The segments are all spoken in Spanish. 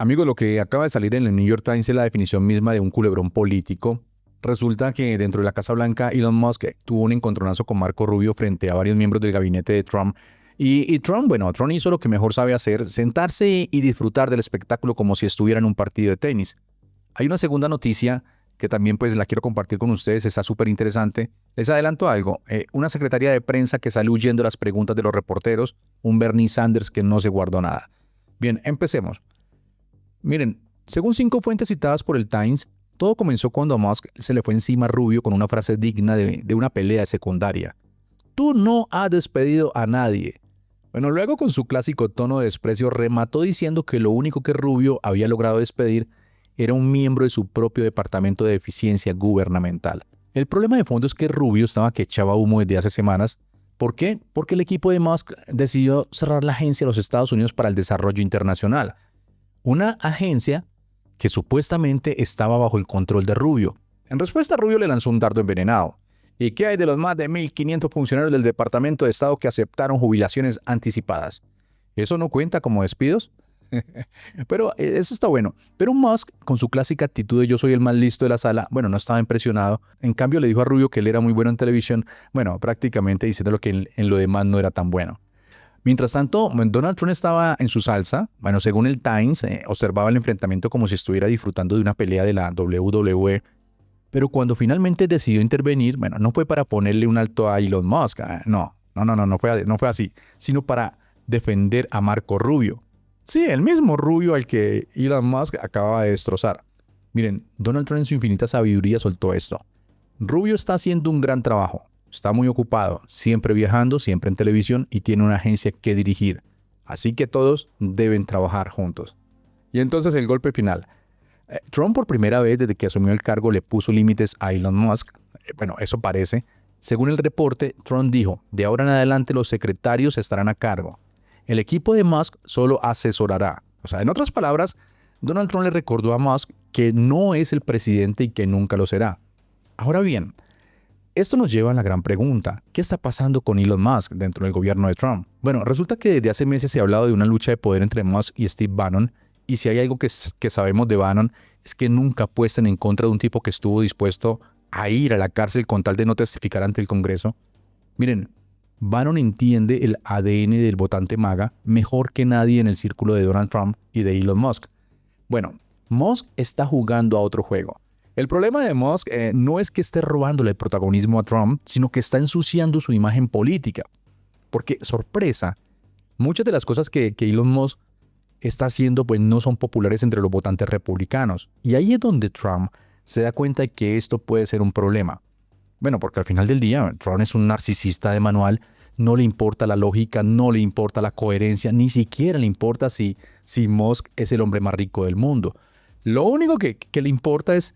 Amigos, lo que acaba de salir en el New York Times es la definición misma de un culebrón político. Resulta que dentro de la Casa Blanca, Elon Musk tuvo un encontronazo con Marco Rubio frente a varios miembros del gabinete de Trump. Y Trump hizo lo que mejor sabe hacer, sentarse y disfrutar del espectáculo como si estuviera en un partido de tenis. Hay una segunda noticia que también pues la quiero compartir con ustedes, está súper interesante. Les adelanto algo, una secretaria de prensa que sale huyendo de las preguntas de los reporteros, un Bernie Sanders que no se guardó nada. Bien, empecemos. Miren, según 5 fuentes citadas por el Times, todo comenzó cuando a Musk se le fue encima a Rubio con una frase digna de una pelea secundaria. Tú no has despedido a nadie. Bueno, luego con su clásico tono de desprecio remató diciendo que lo único que Rubio había logrado despedir era un miembro de su propio departamento de eficiencia gubernamental. El problema de fondo es que Rubio estaba que echaba humo desde hace semanas. ¿Por qué? Porque el equipo de Musk decidió cerrar la Agencia de los Estados Unidos para el Desarrollo Internacional. Una agencia que supuestamente estaba bajo el control de Rubio. En respuesta, Rubio le lanzó un dardo envenenado. ¿Y qué hay de los más de 1.500 funcionarios del Departamento de Estado que aceptaron jubilaciones anticipadas? ¿Eso no cuenta como despidos? Pero eso está bueno. Pero Musk, con su clásica actitud de yo soy el más listo de la sala, no estaba impresionado. En cambio, le dijo a Rubio que él era muy bueno en televisión, prácticamente diciéndolo que en lo demás no era tan bueno. Mientras tanto, Donald Trump estaba en su salsa. Según el Times, observaba el enfrentamiento como si estuviera disfrutando de una pelea de la WWE. Pero cuando finalmente decidió intervenir, no fue para ponerle un alto a Elon Musk. No fue así, sino para defender a Marco Rubio. Sí, el mismo Rubio al que Elon Musk acababa de destrozar. Miren, Donald Trump en su infinita sabiduría soltó esto. Rubio está haciendo un gran trabajo. Está muy ocupado, siempre viajando, siempre en televisión y tiene una agencia que dirigir. Así que todos deben trabajar juntos. Y entonces el golpe final. Trump por primera vez desde que asumió el cargo le puso límites a Elon Musk. Eso parece. Según el reporte, Trump dijo, de ahora en adelante los secretarios estarán a cargo. El equipo de Musk solo asesorará. En otras palabras, Donald Trump le recordó a Musk que no es el presidente y que nunca lo será. Ahora bien, esto nos lleva a la gran pregunta, ¿qué está pasando con Elon Musk dentro del gobierno de Trump? Resulta que desde hace meses se ha hablado de una lucha de poder entre Musk y Steve Bannon, y si hay algo que sabemos de Bannon es que nunca apuestan en contra de un tipo que estuvo dispuesto a ir a la cárcel con tal de no testificar ante el Congreso. Miren, Bannon entiende el ADN del votante MAGA mejor que nadie en el círculo de Donald Trump y de Elon Musk. Musk está jugando a otro juego. El problema de Musk no es que esté robándole el protagonismo a Trump, sino que está ensuciando su imagen política. Porque, sorpresa, muchas de las cosas que Elon Musk está haciendo no son populares entre los votantes republicanos. Y ahí es donde Trump se da cuenta de que esto puede ser un problema. Porque al final del día, Trump es un narcisista de manual, no le importa la lógica, no le importa la coherencia, ni siquiera le importa si Musk es el hombre más rico del mundo. Lo único que le importa es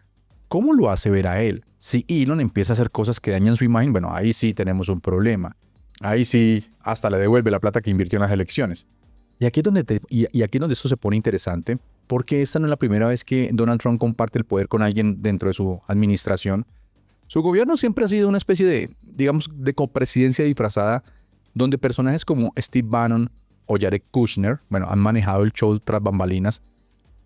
¿cómo lo hace ver a él? Si Elon empieza a hacer cosas que dañan su imagen, ahí sí tenemos un problema. Ahí sí hasta le devuelve la plata que invirtió en las elecciones. Y aquí es donde esto se pone interesante, porque esta no es la primera vez que Donald Trump comparte el poder con alguien dentro de su administración. Su gobierno siempre ha sido una especie de copresidencia disfrazada, donde personajes como Steve Bannon o Jared Kushner, han manejado el show tras bambalinas.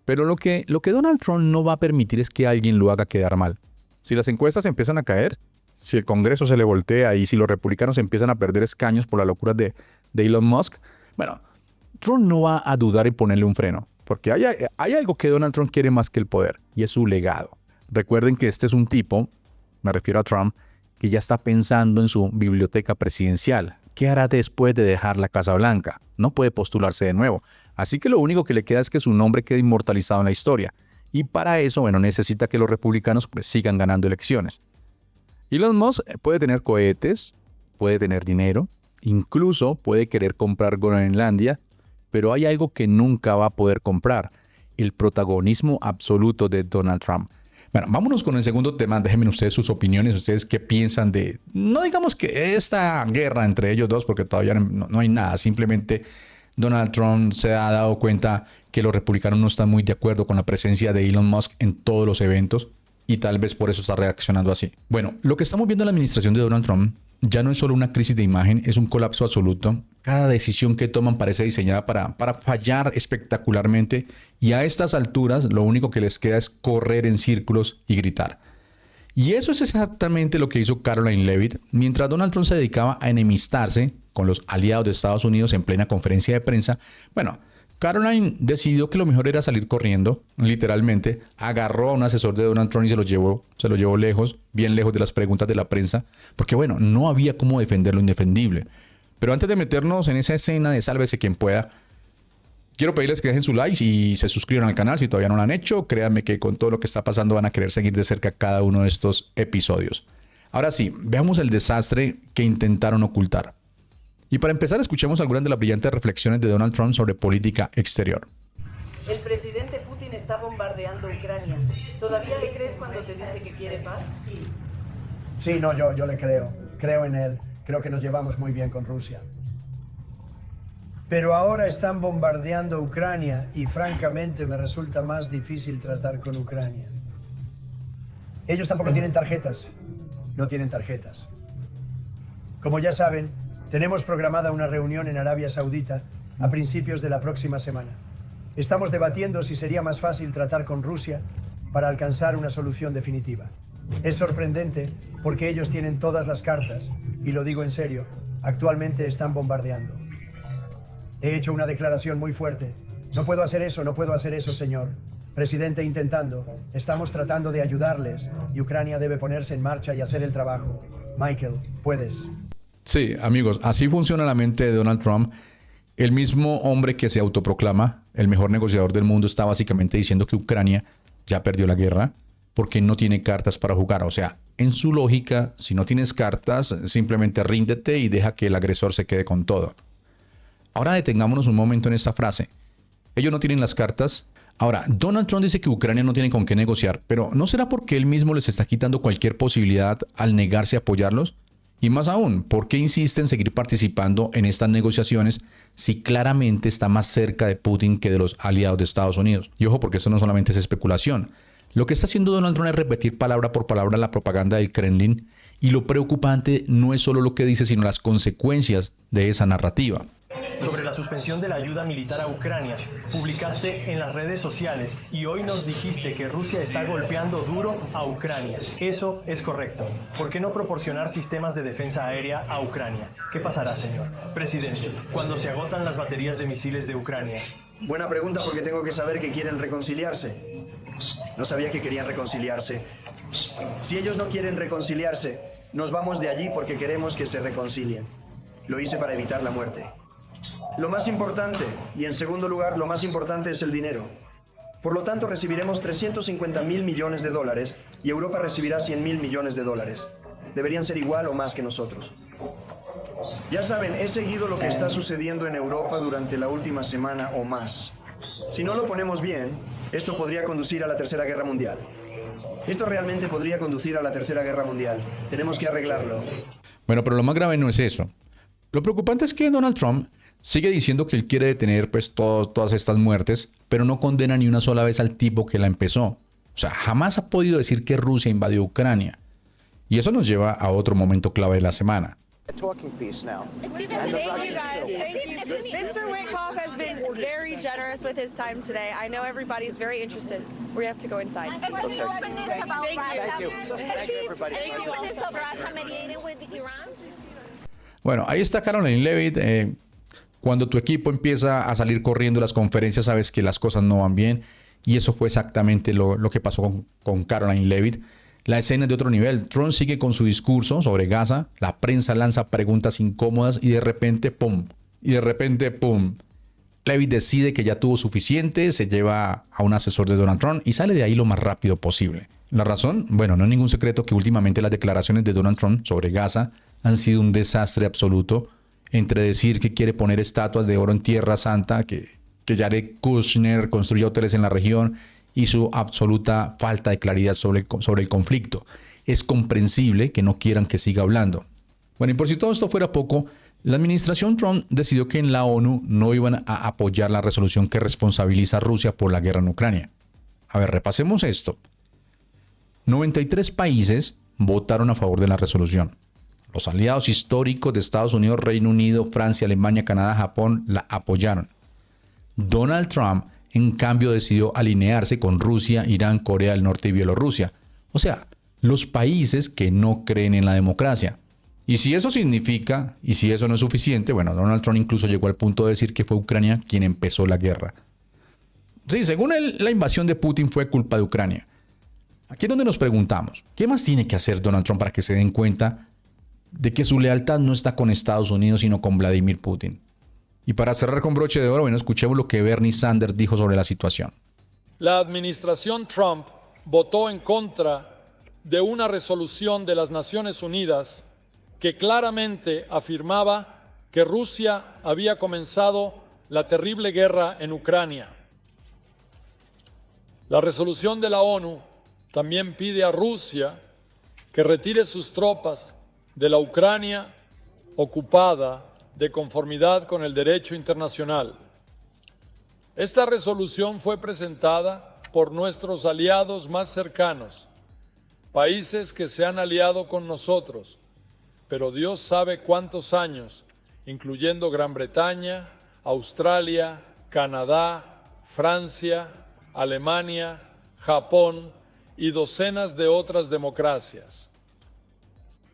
Pero lo que Donald Trump no va a permitir es que alguien lo haga quedar mal. Si las encuestas empiezan a caer, si el Congreso se le voltea y si los republicanos empiezan a perder escaños por las locuras de Elon Musk, Trump no va a dudar en ponerle un freno. Porque hay algo que Donald Trump quiere más que el poder, y es su legado. Recuerden que este es un tipo, me refiero a Trump, que ya está pensando en su biblioteca presidencial. ¿Qué hará después de dejar la Casa Blanca? No puede postularse de nuevo. Así que lo único que le queda es que su nombre quede inmortalizado en la historia. Y para eso, necesita que los republicanos sigan ganando elecciones. Elon Musk puede tener cohetes, puede tener dinero, incluso puede querer comprar Groenlandia, pero hay algo que nunca va a poder comprar: el protagonismo absoluto de Donald Trump. Vámonos con el segundo tema. Déjenme ustedes sus opiniones. Ustedes qué piensan de, no digamos que esta guerra entre ellos dos, porque todavía no hay nada. Simplemente Donald Trump se ha dado cuenta que los republicanos no están muy de acuerdo con la presencia de Elon Musk en todos los eventos y tal vez por eso está reaccionando así. Lo que estamos viendo en la administración de Donald Trump ya no es solo una crisis de imagen, es un colapso absoluto. Cada decisión que toman parece diseñada para fallar espectacularmente y a estas alturas lo único que les queda es correr en círculos y gritar. Y eso es exactamente lo que hizo Caroline Leavitt mientras Donald Trump se dedicaba a enemistarse con los aliados de Estados Unidos en plena conferencia de prensa. Bueno, Caroline decidió que lo mejor era salir corriendo, literalmente, agarró a un asesor de Donald Trump y se lo llevó lejos, bien lejos de las preguntas de la prensa, porque bueno, no había cómo defender lo indefendible. Pero antes de meternos en esa escena de sálvese quien pueda, quiero pedirles que dejen su like y se suscriban al canal si todavía no lo han hecho. Créanme que con todo lo que está pasando van a querer seguir de cerca cada uno de estos episodios. Ahora sí, veamos el desastre que intentaron ocultar. Y para empezar, escuchemos algunas de las brillantes reflexiones de Donald Trump sobre política exterior. El presidente Putin está bombardeando Ucrania. ¿Todavía le crees cuando te dice que quiere paz? Sí, no, yo le creo. Creo en él. Creo que nos llevamos muy bien con Rusia. Pero ahora están bombardeando Ucrania y francamente me resulta más difícil tratar con Ucrania. Ellos tampoco tienen tarjetas. No tienen tarjetas. Como ya saben, tenemos programada una reunión en Arabia Saudita a principios de la próxima semana. Estamos debatiendo si sería más fácil tratar con Rusia para alcanzar una solución definitiva. Es sorprendente porque ellos tienen todas las cartas, y lo digo en serio, actualmente están bombardeando. He hecho una declaración muy fuerte. No puedo hacer eso, señor. Presidente, intentando. Estamos tratando de ayudarles y Ucrania debe ponerse en marcha y hacer el trabajo. Michael, puedes. Sí, amigos, así funciona la mente de Donald Trump. El mismo hombre que se autoproclama el mejor negociador del mundo está básicamente diciendo que Ucrania ya perdió la guerra porque no tiene cartas para jugar. O sea, en su lógica, si no tienes cartas, simplemente ríndete y deja que el agresor se quede con todo. Ahora detengámonos un momento en esta frase. Ellos no tienen las cartas. Ahora, Donald Trump dice que Ucrania no tiene con qué negociar, pero ¿no será porque él mismo les está quitando cualquier posibilidad al negarse a apoyarlos? Y más aún, ¿por qué insiste en seguir participando en estas negociaciones si claramente está más cerca de Putin que de los aliados de Estados Unidos? Y ojo, porque esto no solamente es especulación. Lo que está haciendo Donald Trump es repetir palabra por palabra la propaganda del Kremlin, y lo preocupante no es solo lo que dice, sino las consecuencias de esa narrativa. Sobre la suspensión de la ayuda militar a Ucrania, publicaste en las redes sociales y hoy nos dijiste que Rusia está golpeando duro a Ucrania. Eso es correcto. ¿Por qué no proporcionar sistemas de defensa aérea a Ucrania? ¿Qué pasará, señor presidente, cuando se agotan las baterías de misiles de Ucrania? Buena pregunta, porque tengo que saber que quieren reconciliarse. No sabía que querían reconciliarse. Si ellos no quieren reconciliarse, nos vamos de allí porque queremos que se reconcilien. Lo hice para evitar la muerte. Lo más importante, y en segundo lugar, lo más importante es el dinero. Por lo tanto, recibiremos 350.000 millones de dólares y Europa recibirá 100.000 millones de dólares. Deberían ser igual o más que nosotros. Ya saben, he seguido lo que está sucediendo en Europa durante la última semana o más. Si no lo ponemos bien, esto podría conducir a la Tercera Guerra Mundial. Esto realmente podría conducir a la Tercera Guerra Mundial. Tenemos que arreglarlo. Bueno, pero lo más grave no es eso. Lo preocupante es que Donald Trump sigue diciendo que él quiere detener todas estas muertes, pero no condena ni una sola vez al tipo que la empezó. O sea, jamás ha podido decir que Rusia invadió Ucrania. Y eso nos lleva a otro momento clave de la semana. Talking piece now. Thank you guys. Mr. Witkoff has been very generous with his time today. I know everybody's very interested. We have to go inside. Thank you. Thank you, everybody. Bueno, ahí está Caroline Leavitt. Cuando tu equipo empieza a salir corriendo las conferencias, sabes que las cosas no van bien. Y eso fue exactamente lo que pasó con Caroline Leavitt. La escena es de otro nivel. Trump sigue con su discurso sobre Gaza. La prensa lanza preguntas incómodas y de repente, ¡pum! Leavitt decide que ya tuvo suficiente, se lleva a un asesor de Donald Trump y sale de ahí lo más rápido posible. ¿La razón? Bueno, no es ningún secreto que últimamente las declaraciones de Donald Trump sobre Gaza han sido un desastre absoluto. Entre decir que quiere poner estatuas de oro en Tierra Santa, que Jared Kushner construya hoteles en la región, y su absoluta falta de claridad sobre el conflicto. Es comprensible que no quieran que siga hablando. Bueno, y por si todo esto fuera poco, la administración Trump decidió que en la ONU no iban a apoyar la resolución que responsabiliza a Rusia por la guerra en Ucrania. A ver, repasemos esto. 93 países votaron a favor de la resolución. Los aliados históricos de Estados Unidos, Reino Unido, Francia, Alemania, Canadá, Japón la apoyaron. Donald Trump, en cambio, decidió alinearse con Rusia, Irán, Corea del Norte y Bielorrusia. O sea, los países que no creen en la democracia. Y si eso significa, y si eso no es suficiente, bueno, Donald Trump incluso llegó al punto de decir que fue Ucrania quien empezó la guerra. Sí, según él, la invasión de Putin fue culpa de Ucrania. Aquí es donde nos preguntamos, ¿qué más tiene que hacer Donald Trump para que se den cuenta de que su lealtad no está con Estados Unidos, sino con Vladimir Putin? Y para cerrar con broche de oro, bueno, escuchemos lo que Bernie Sanders dijo sobre la situación. La administración Trump votó en contra de una resolución de las Naciones Unidas que claramente afirmaba que Rusia había comenzado la terrible guerra en Ucrania. La resolución de la ONU también pide a Rusia que retire sus tropas de la Ucrania ocupada de conformidad con el derecho internacional. Esta resolución fue presentada por nuestros aliados más cercanos, países que se han aliado con nosotros, pero Dios sabe cuántos años, incluyendo Gran Bretaña, Australia, Canadá, Francia, Alemania, Japón y docenas de otras democracias.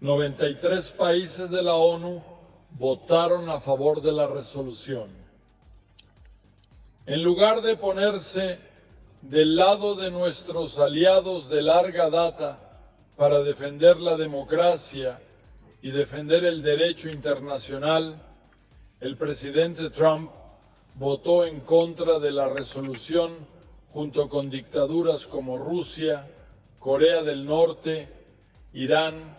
93 países de la ONU votaron a favor de la resolución. En lugar de ponerse del lado de nuestros aliados de larga data para defender la democracia y defender el derecho internacional, el presidente Trump votó en contra de la resolución junto con dictaduras como Rusia, Corea del Norte, Irán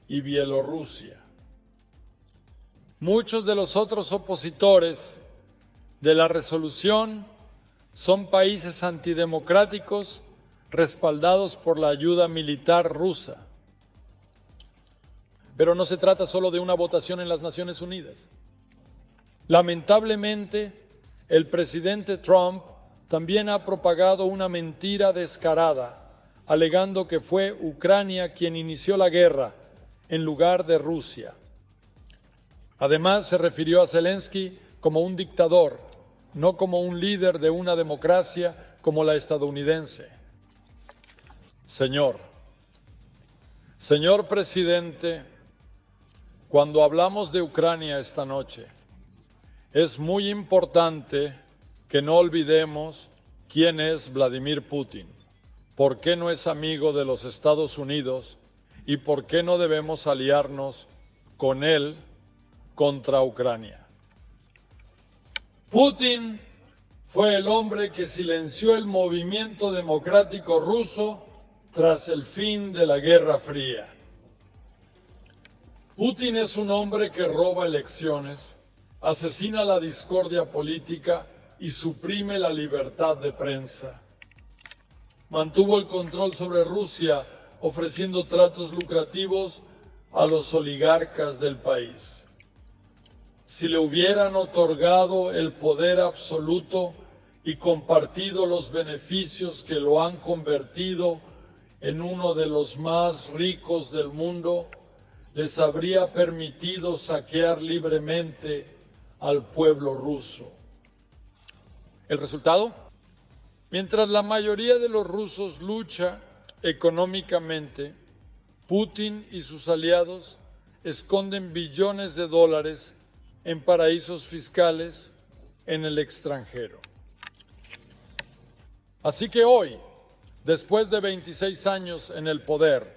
y Bielorrusia. Muchos de los otros opositores de la resolución son países antidemocráticos respaldados por la ayuda militar rusa. Pero no se trata solo de una votación en las Naciones Unidas. Lamentablemente, el presidente Trump también ha propagado una mentira descarada, alegando que fue Ucrania quien inició la guerra en lugar de Rusia. Además, se refirió a Zelensky como un dictador, no como un líder de una democracia como la estadounidense. Señor presidente, cuando hablamos de Ucrania esta noche, es muy importante que no olvidemos quién es Vladimir Putin, por qué no es amigo de los Estados Unidos y por qué no debemos aliarnos con él contra Ucrania. Putin fue el hombre que silenció el movimiento democrático ruso tras el fin de la Guerra Fría. Putin es un hombre que roba elecciones, asesina la discordia política y suprime la libertad de prensa. Mantuvo el control sobre Rusia, ofreciendo tratos lucrativos a los oligarcas del país. Si le hubieran otorgado el poder absoluto y compartido los beneficios que lo han convertido en uno de los más ricos del mundo, les habría permitido saquear libremente al pueblo ruso. ¿El resultado? Mientras la mayoría de los rusos lucha económicamente, Putin y sus aliados esconden billones de dólares en paraísos fiscales en el extranjero. Así que hoy, después de 26 años en el poder,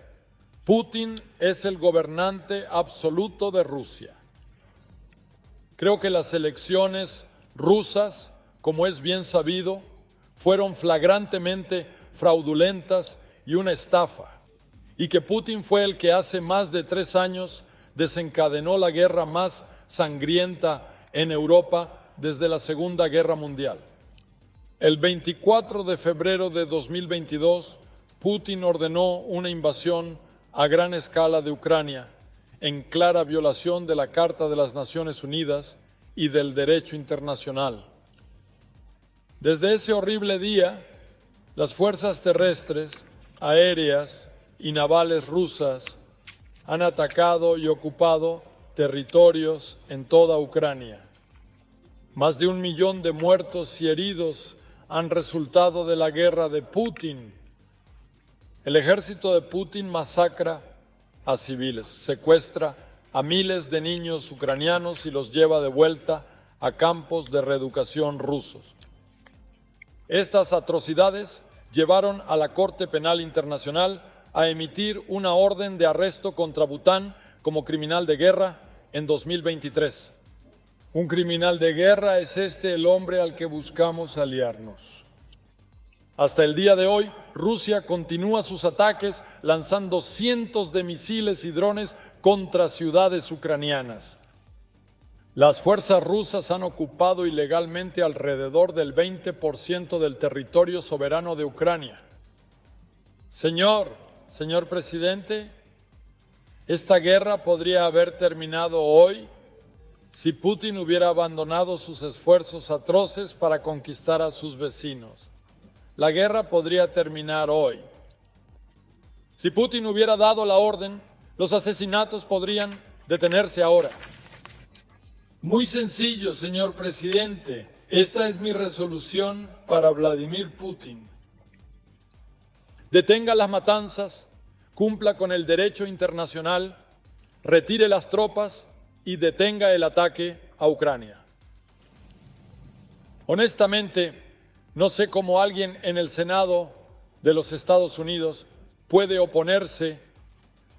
Putin es el gobernante absoluto de Rusia. Creo que las elecciones rusas, como es bien sabido, fueron flagrantemente fraudulentas y una estafa, y que Putin fue el que hace más de 3 años desencadenó la guerra más sangrienta en Europa desde la Segunda Guerra Mundial. El 24 de febrero de 2022, Putin ordenó una invasión a gran escala de Ucrania, en clara violación de la Carta de las Naciones Unidas y del derecho internacional. Desde ese horrible día, las fuerzas terrestres, aéreas y navales rusas han atacado y ocupado territorios en toda Ucrania. Más de 1 millón de muertos y heridos han resultado de la guerra de Putin. El ejército de Putin masacra a civiles, secuestra a miles de niños ucranianos y los lleva de vuelta a campos de reeducación rusos. Estas atrocidades llevaron a la Corte Penal Internacional a emitir una orden de arresto contra Bután como criminal de guerra en 2023. Un criminal de guerra es el hombre al que buscamos aliarnos. Hasta el día de hoy, Rusia continúa sus ataques lanzando cientos de misiles y drones contra ciudades ucranianas. Las fuerzas rusas han ocupado ilegalmente alrededor del 20% del territorio soberano de Ucrania. Señor presidente, esta guerra podría haber terminado hoy si Putin hubiera abandonado sus esfuerzos atroces para conquistar a sus vecinos. La guerra podría terminar hoy. Si Putin hubiera dado la orden, los asesinatos podrían detenerse ahora. Muy sencillo, señor presidente. Esta es mi resolución para Vladimir Putin. Detenga las matanzas, cumpla con el derecho internacional, retire las tropas y detenga el ataque a Ucrania. Honestamente, no sé cómo alguien en el Senado de los Estados Unidos puede oponerse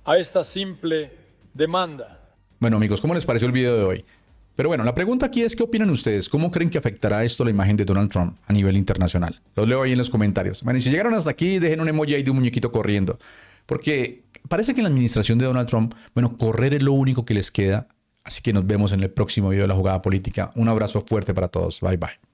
a esta simple demanda. Bueno, amigos, ¿cómo les pareció el video de hoy? Pero bueno, la pregunta aquí es, ¿qué opinan ustedes? ¿Cómo creen que afectará esto la imagen de Donald Trump a nivel internacional? Los leo ahí en los comentarios. Bueno, y si llegaron hasta aquí, dejen un emoji ahí de un muñequito corriendo. Porque parece que en la administración de Donald Trump, bueno, correr es lo único que les queda. Así que nos vemos en el próximo video de La Jugada Política. Un abrazo fuerte para todos. Bye, bye.